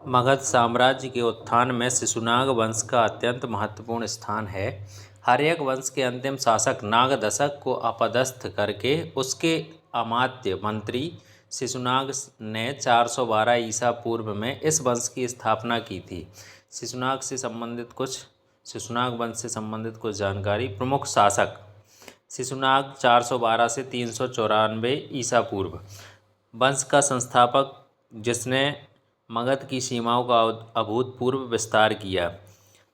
मगध साम्राज्य के उत्थान में शिशुनाग वंश का अत्यंत महत्वपूर्ण स्थान है। हर्यक वंश के अंतिम शासक नागदशक को अपदस्थ करके उसके अमात्य मंत्री शिशुनाग ने 412 ईसा पूर्व में इस वंश की स्थापना की थी। शिशुनाग वंश से संबंधित कुछ जानकारी। प्रमुख शासक शिशुनाग 412 से 394 ईसा पूर्व। वंश का संस्थापक जिसने मगध की सीमाओं का अभूतपूर्व विस्तार किया।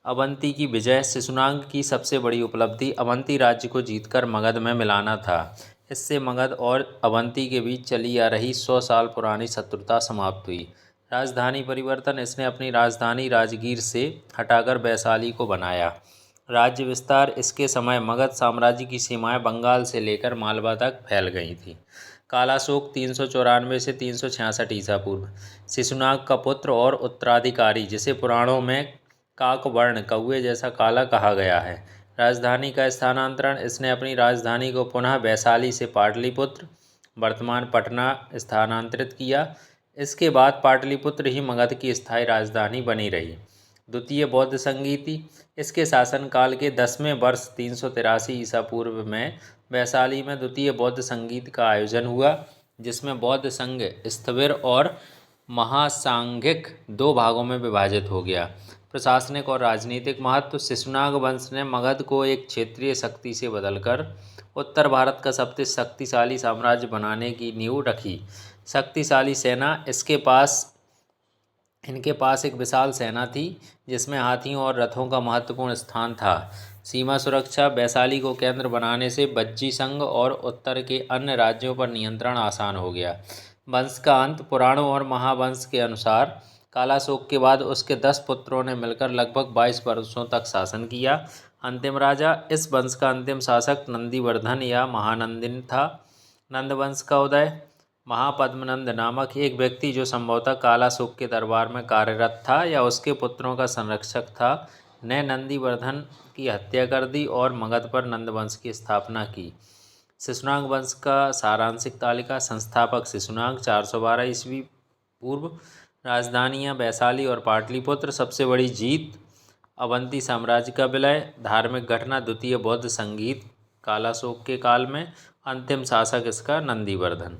अवंती की विजय। शिशुनाग की सबसे बड़ी उपलब्धि अवंती राज्य को जीतकर मगध में मिलाना था। इससे मगध और अवंती के बीच चली आ रही 100 साल पुरानी शत्रुता समाप्त हुई। राजधानी परिवर्तन। इसने अपनी राजधानी राजगीर से हटाकर वैशाली को बनाया। राज्य विस्तार। इसके समय मगध साम्राज्य की सीमाएं बंगाल से लेकर मालवा तक फैल गई थीं। कालाशोक 394 से 366 ईसा पूर्व। शिशुनाग का पुत्र और उत्तराधिकारी जिसे पुराणों में काकवर्ण कौवे जैसा काला कहा गया है। राजधानी का स्थानांतरण। इसने अपनी राजधानी को पुनः वैशाली से पाटलिपुत्र वर्तमान पटना स्थानांतरित किया। इसके बाद पाटलिपुत्र ही मगध की स्थायी राजधानी बनी रही। द्वितीय बौद्ध संगीति। इसके शासनकाल के 10वें वर्ष 383 ईसा पूर्व में वैशाली में द्वितीय बौद्ध संगीत का आयोजन हुआ, जिसमें बौद्ध संघ स्थविर और महासांघिक 2 भागों में विभाजित हो गया। प्रशासनिक और राजनीतिक महत्व। शिशुनाग वंश ने मगध को एक क्षेत्रीय शक्ति से बदलकर उत्तर भारत का सबसे शक्तिशाली साम्राज्य बनाने की नींव रखी। शक्तिशाली सेना। इनके पास एक विशाल सेना थी जिसमें हाथियों और रथों का महत्वपूर्ण स्थान था। सीमा सुरक्षा। वैशाली को केंद्र बनाने से बज्जी संघ और उत्तर के अन्य राज्यों पर नियंत्रण आसान हो गया। वंश का अंत। पुराणों और महावंश के अनुसार कालाशोक के बाद उसके 10 पुत्रों ने मिलकर लगभग 22 वर्षों तक शासन किया। अंतिम राजा। इस वंश का अंतिम शासक नंदीवर्धन या महानंदिन था। नंदवंश का उदय। महापद्मनंद नामक एक व्यक्ति जो संभवतः कालाशोक के दरबार में कार्यरत था या उसके पुत्रों का संरक्षक था, ने नंदीवर्धन की हत्या कर दी और मगध पर नंदवंश की स्थापना की। शिशुनाग वंश का सारांशिक तालिका। संस्थापक शिशुनाग 412 ईस्वी पूर्व। राजधानियाँ वैशाली और पाटलिपुत्र। सबसे बड़ी जीत अवंती साम्राज्य का विलय। धार्मिक घटना द्वितीय बौद्ध संगीत कालाशोक के काल में। अंतिम शासक इसका नंदीवर्धन।